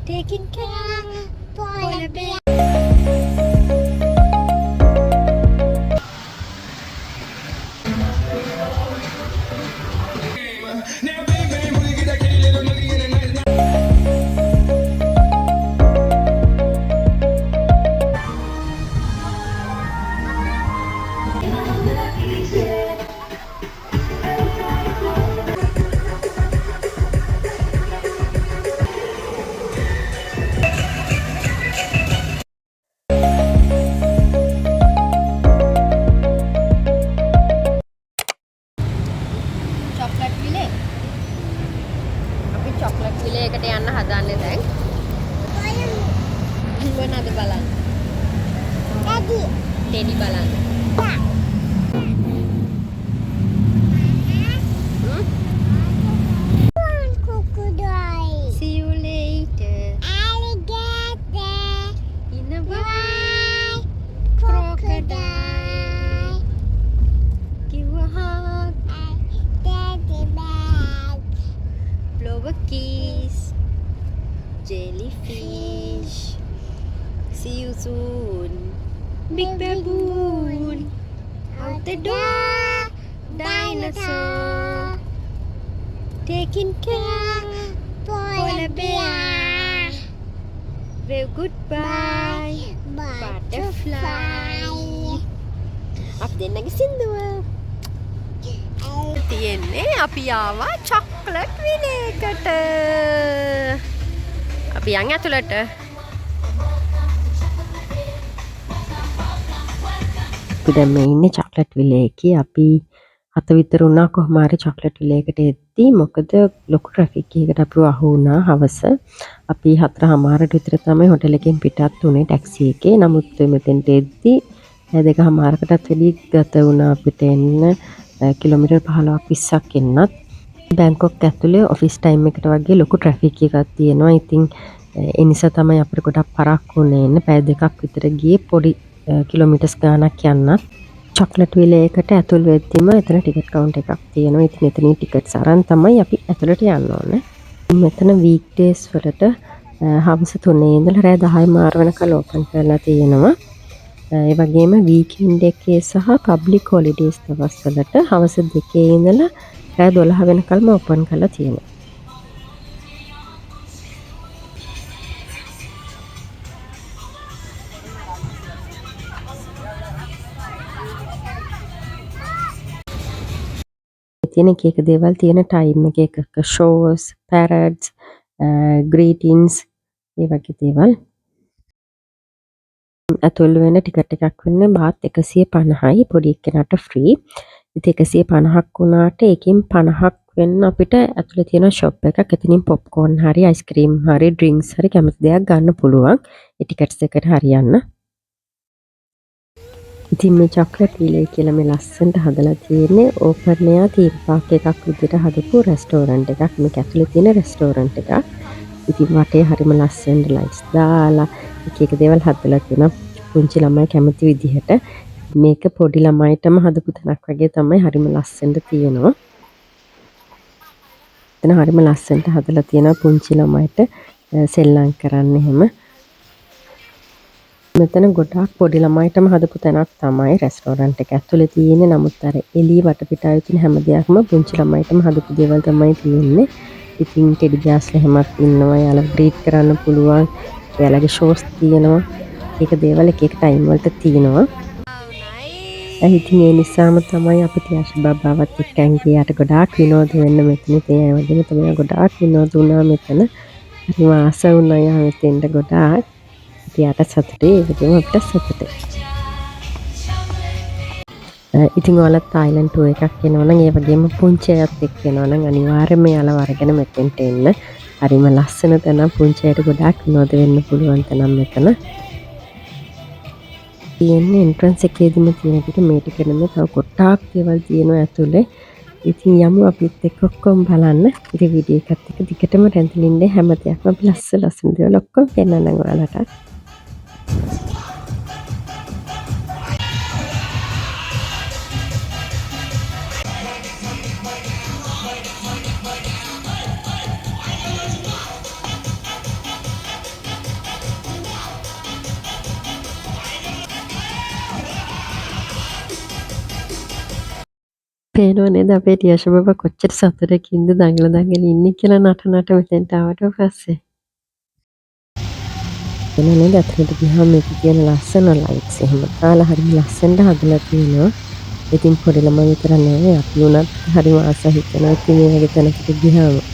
taking care polar bear. Chocolate විලේකට යන්න හදන්නේ දැන්. මොනවද බලන්න? ටෙඩි බලන්න. See you later. Alligator In a white crocodile. Give a hug. Teddy bear. Blow a kiss. Jellyfish. See you soon. Big baboon. Out the door. Dinosaur. Taking care. Polar bear. Wave goodbye. Butterfly. අප දෙන්නගේ සින්දුව. තියෙන්නේ අපි ආවා chocolate විලේකට. අපි යන් ඇතුළට. අපි දැන් මේ ඉන්නේ චොක්ලට් විලේකේ. අපි 7 විතර වුණා කොහොම හරි චොක්ලට් විලේකට එද්දී මොකද ලොකු ට්‍රැෆික් එකකට අපිව අහු වුණා හවස. අපි 4:00 විතර තමයි හොටෙල් එකෙන් පිටත් වුණේ ටැක්සි එකේ. නමුත් මෙතෙන්ට එද්දී 2:00කටත් වැඩි ගත වුණා අපිට එන්න කිලෝමීටර් 15ක් 20ක් එන්නත්. බැංකොක් ඇතුලේ ඔෆිස් ටයිම් එකට වගේ ලොකු ට්‍රැෆික් එකක් තියෙනවා. ඉතින් ඒ නිසා තමයි අපිට ගොඩක් පරක්කු වුණේ එන්න. පැය දෙකක් විතර ගියේ පොඩි කිලෝමීටර්ස් ගාණක් යන්නත්. චොක්ලට් විලේකට ඇතුල් වෙද්දිම එතන ටිකට් කවුන්ටර් එකක් තියෙනවා. ඉතින් එතනින් ටිකට්ස් අරන් තමයි අපි ඇතුළට යන්න ඕනේ. මෙතන වීක් ඩේස් වලට හවස 3 ඉඳලා රෑ 10 මාර වෙනකල් ඕපන් කරලා තියෙනවා. ඒ වගේම වීකෙන්ඩ් එකේ සහ පබ්ලික් හොලිඩේස් දවස් වලට හවස 2 ඉඳලා රෑ 12 වෙනකල්ම ඕපන් කරලා තියෙනවා. තියෙන එක දේවල් තියෙන ටයිම් එක ෂෝස්, පැරඩ්ස්, ග්‍රීටින්ස් ඒ වගේ දේවල්. ඇතුල් වෙන ටිකට් එකක් වෙන්නේ බාත් 150යි පොඩි එක්කෙනාට ෆ්‍රී. ඉතින් 150ක් වුණාට ඒකෙන් 50ක් වෙන්න අපිට ඇතුලේ තියෙන ෂොප් එකක්. එතනින් පොප්කෝර්න් හරි අයිස්ක්‍රීම් හරි ඩ්‍රින්ක්ස් හරි කැමති දෙයක් ගන්න පුළුවන්. ඒ ටිකට්ස් එකට හරියන්න. ඉතින් මේ චොක්ලට් විලේ කියලා මේ ලස්සනට හදලා තියෙන්නේ ඕපන් එයා තීම් පාක් එකක් විදිහට හදපු රෙස්ටෝරන්ට් එකක්. මේක ඇතුලේ තියෙන රෙස්ටෝරන්ට් එකක්. ඉතින් වටේ හරිම ලස්සනට ලයිට්ස් දාලා එක දේවල් හදලා තියෙනවා පුංචි ළමයි කැමති විදිහට. මේක පොඩි ළමයිටම හදපු තැනක් වගේ තමයි. හරිම ලස්සනට තියෙනවා. එතන හරිම ලස්සනට හදලා තියෙනවා පුංචි ළමයිට සෙල්ලම් කරන්න එහෙම. මෙතන ගොඩාක් පොඩි ළමයිටම හදපු තැනක් තමයි රෙස්ටෝරන්ට් එක ඇතුලේ තියෙන්නේ. නමුත් අර එළිය වටපිටාවේ තියෙන හැම දෙයක්ම පුංචි ළමයිටම හදපු දේවල් තමයි තියෙන්නේ. ඉතින් ටෙඩි බියර්ස්ලා හැමක් ඉන්නවා. යාළුවා ග්‍රීට් කරන්න පුළුවන්. එයාලගේ ෂෝස් තියෙනවා. ඒක දේවල් එක එක ටයිම් වලට තියෙනවා. ඉතින් ඒ නිසාම තමයි අපි ටියාෂ් බබාවත් එක්කන් ගියාට ගොඩාක් විනෝද වෙන්න මෙතන. ඒ වගේම තමයි ගොඩාක් විනෝද වුණා මෙතන. හරිම ආස වුණා යා මෙතෙන්ට ගොඩාක්. ටියාට සතුටේ ඒ වගේම අපිට සතුටේ. ඉතින් ඔයාලා තායිලන්ඩ් ටුර් එකක් යනවා නම් ඒ වගේම පුංචි අයත් එක්ක යනවා නම් අනිවාර්යයෙන්ම යාළුවා අරගෙන මෙතෙන්ට එන්න. හරිම ලස්සන තැන පුංචි අයට ගොඩාක් විනෝද වෙන්න පුළුවන් තැනක් මෙතන. තියෙන්නේ එන්ට්‍රන්ස් එකේදීම තියෙන ටික මේ ටික නෙමෙයි තව ගොඩාක් දේවල් තියෙනවා ඇතුලේ. ඉතින් යමු අපිත් එක්ක ඔක්කොම බලන්න. ඉතින් වීඩියෝ එකත් එක්ක දිගටම රැඳෙන්න ඉන්න හැම දෙයක්ම අපි ලස්සන දේවල් ඔක්කොම පෙන්නන්නම් ඔයාලට. පේනව නේද අපේ ටියෂ බබා කොච්චර සතුටකින්ද දඟල ඉන්නේ කියලා නට මෙතෙන්ට ආවට පස්සේ. එන නේද අතනට ගියාම මේක තියෙන ලස්සන ලයිට්ස් එහෙම දාලා හරිය ලස්සනට හදලා තියෙනවා. ඉතින් පොඩි ළමයි විතර නෑ අපි උනත් හරිම ආස හිතෙනවා ඉතින් මේ වගේ තැනකට ගියාම.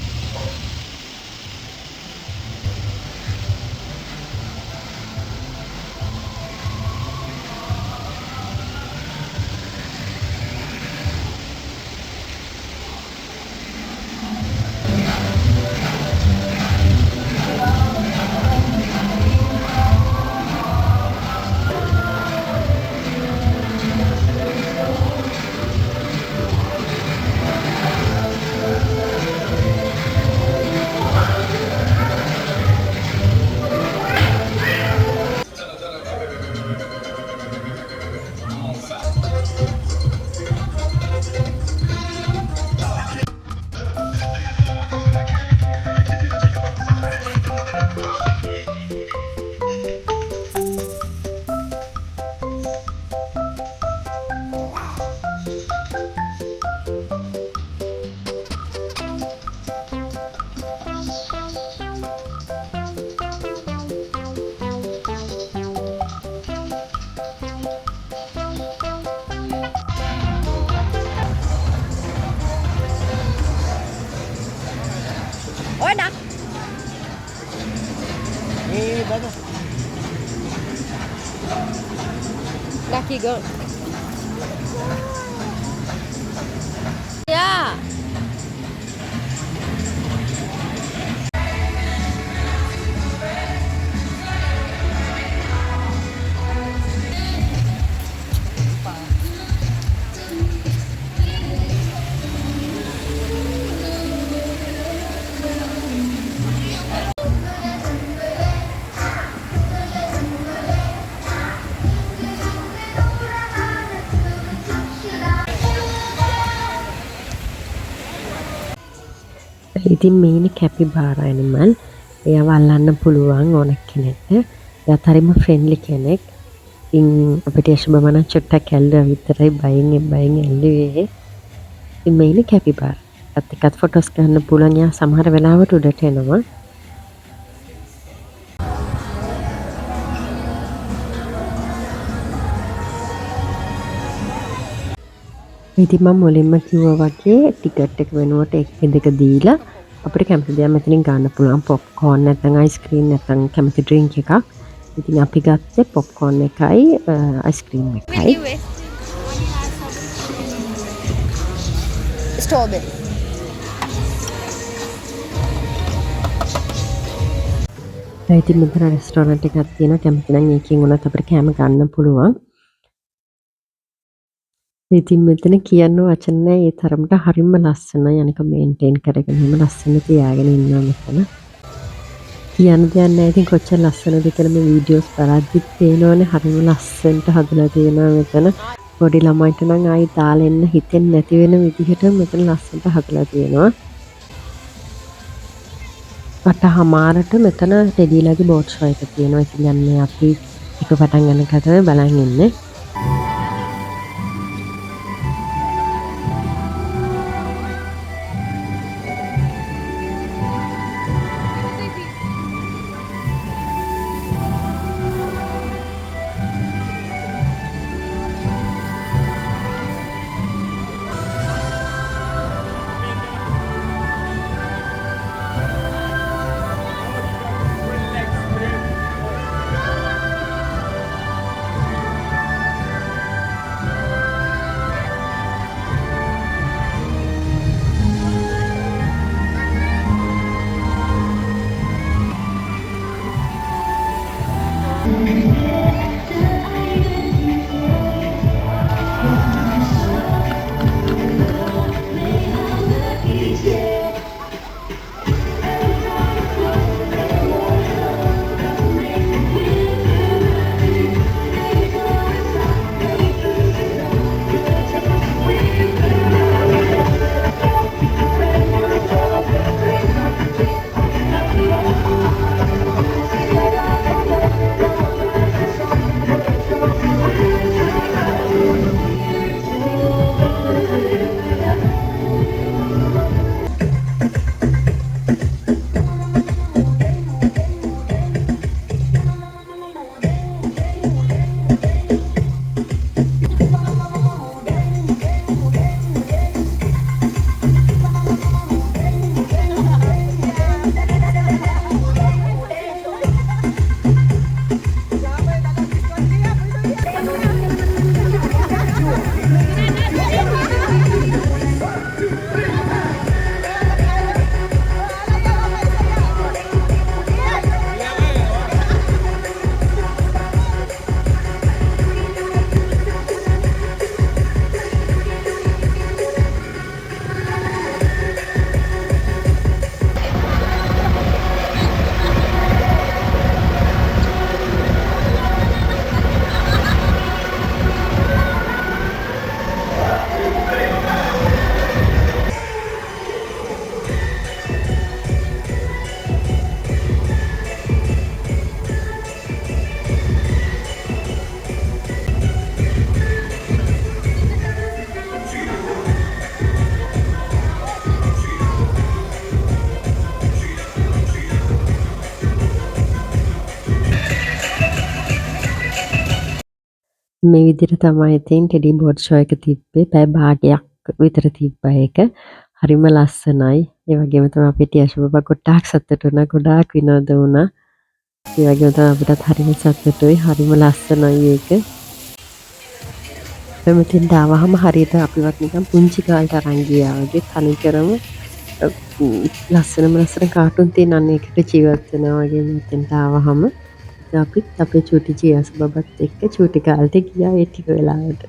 Ôi đặt. Lucky girl. Yeah. ඉතින් මේනි කැපිබාර ඇනිමල්. එයාව අල්ලන්න පුළුවන් ඕන කෙනෙක්ට. එයාත් හරිම ෆ්‍රෙන්ඩ්ලි කෙනෙක්. ඉතින් අපිට යශ බබා නම් චුට්ටක් ඇල්ලුවා විතරයි බයෙන් ඇල්ලුවේ. ඉතින් මේනි කැපිබාර. එකත් ෆොටෝස් ගන්න පුළුවන්. යා සමහර වෙලාවට උඩට එනවා. ඉතින් මම මුලින්ම කිව්වා වගේ ටිකට් එක වෙනුවට එක දෙක දීලා අපිට කැමති දේ මෙතනින් ගන්න පුළුවන් පොප්කෝර්න් නැත්නම් අයිස්ක්‍රීම් නැත්නම් කැමති ඩ්‍රින්ක් එකක්. ඉතින් අපි ගත්තේ පොප්කෝර්න් එකයි අයිස්ක්‍රීම් එකයි. Strawberry. ඉතින් මෙතන රෙස්ටෝරන්ට් එකක් තියෙනවා. කැමති නම් ඒකෙන් උනත් අපිට කෑම ගන්න පුළුවන්. ඉතින් මෙතන කියන්න වචන නැහැ. ඒ තරමට හරිම ලස්සනයි. අනික මේන්ටේන් කරගෙන හිම ලස්සන තියාගෙන ඉන්නවා මෙතන. කියන්න දෙයක් නැහැ. ඉතින් කොච්චර ලස්සනද කියලා මේ වීඩියෝස් බලද්දිත් පේනවනේ හරිම ලස්සනට හදලා තියෙනවා මෙතන. පොඩි ළමයින්ට නම් ආයි දාලා එන්න හිතෙන්නේ නැති වෙන විදිහට මෙතන ලස්සනට හදලා තියෙනවා. අටහමාරට මෙතන ටෙඩීලාගේ බෝට් ෂෝ එක තියෙනවා. ඉතින් යන්නේ අපි එක පටන් ගන්නකොට බලන් ඉන්නේ. මේ විදිහට තමයි ඉතින් ටෙඩි බෝඩ් ෂෝ එක තිබ්බේ. පැය භාගයක් විතර තිබ්බා ඒක. හරිම ලස්සනයි. ඒ වගේම තමයි අපේ ටියෂ් බබා ගොඩාක් සතුටු වුණා. ගොඩාක් විනෝද වුණා. ඒ වගේම තමයි අපිටත් හරිම සතුටුයි. හරිම ලස්සනයි ඒක. මෙතෙන්ට ආවහම හරියට අපිවත් නිකන් පුංචි කාලේට අරන් ගියා වගේ තනිකරම ලස්සන කාටුන් තියෙන අන්න එකට ජීවත් වෙනවා වගේ මෙතෙන්ට ආවහම අපිත් අපේ චූටි ජියාස් බබත් එක්ක චූටි කාලේට ගියා ඒ ටික වෙලාවට.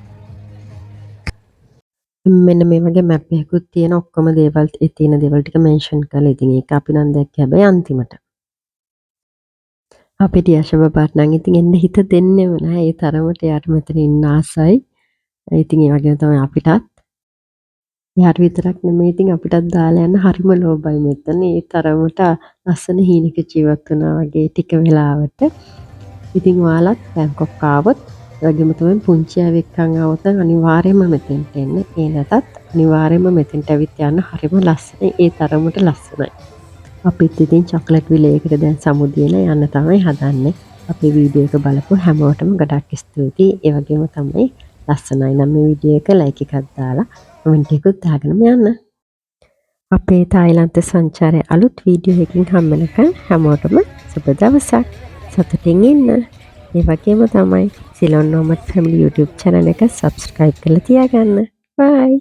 මෙන්න මේ වගේ මැප් එකකුත් තියෙන ඔක්කොම දේවල් ඒ තියෙන දේවල් ටික මෙන්ෂන් කරලා ඉතින් ඒක අපි නම් දැක්කේ හැබැයි අන්තිමට. අපේ ටියෂ් බබාට නම් ඉතින් එන්න හිත දෙන්නේම නැහැ. ඒ තරමට එයාට මෙතන ඉන්න ආසයි. ඉතින් ඒ වගේම තමයි අපිටත් එයාට විතරක් නෙමෙයි ඉතින් අපිටත් දාලා යන්න හරිම ලෝභයි මෙතන. ඒ තරමට ලස්සන හීනෙක ජීවත් වුණා වගේ ටික වෙලාවට. ඉතින් ඔයාලත් බැංකොක් ආවොත් ඒ වගේම තමයි පුංචි අය එක්කන් ආවොත් අනිවාර්යයෙන්ම මෙතෙන්ට එන්න. ඒ නැතත් අනිවාර්යයෙන්ම මෙතෙන්ට ඇවිත් යන්න හරිම ලස්සනයි. ඒ තරමට ලස්සනයි. අපිත් ඉතින් චොක්ලට් විලේකට දැන් සමුදියලා යන්න තමයි හදන්නේ. අපේ වීඩියෝ එක බලපු හැමෝටම ගොඩක් ස්තුතියි. ඒ වගේම තමයි ලස්සනයි නම් මේ වීඩියෝ එක ලයික් එකක් දාලා කමෙන්ට් එකකුත් දාගෙනම යන්න. අපේ තායිලන්ත සංචාරය අලුත් වීඩියෝ එකකින් හම්බෙනකන් හැමෝටම සුබ දවසක්. සතුටින් ඉන්න. ඒ වගේම තමයි සිලොන් නොමඩ් ෆැමිලි YouTube channel එක subscribe කරලා තියාගන්න. bye.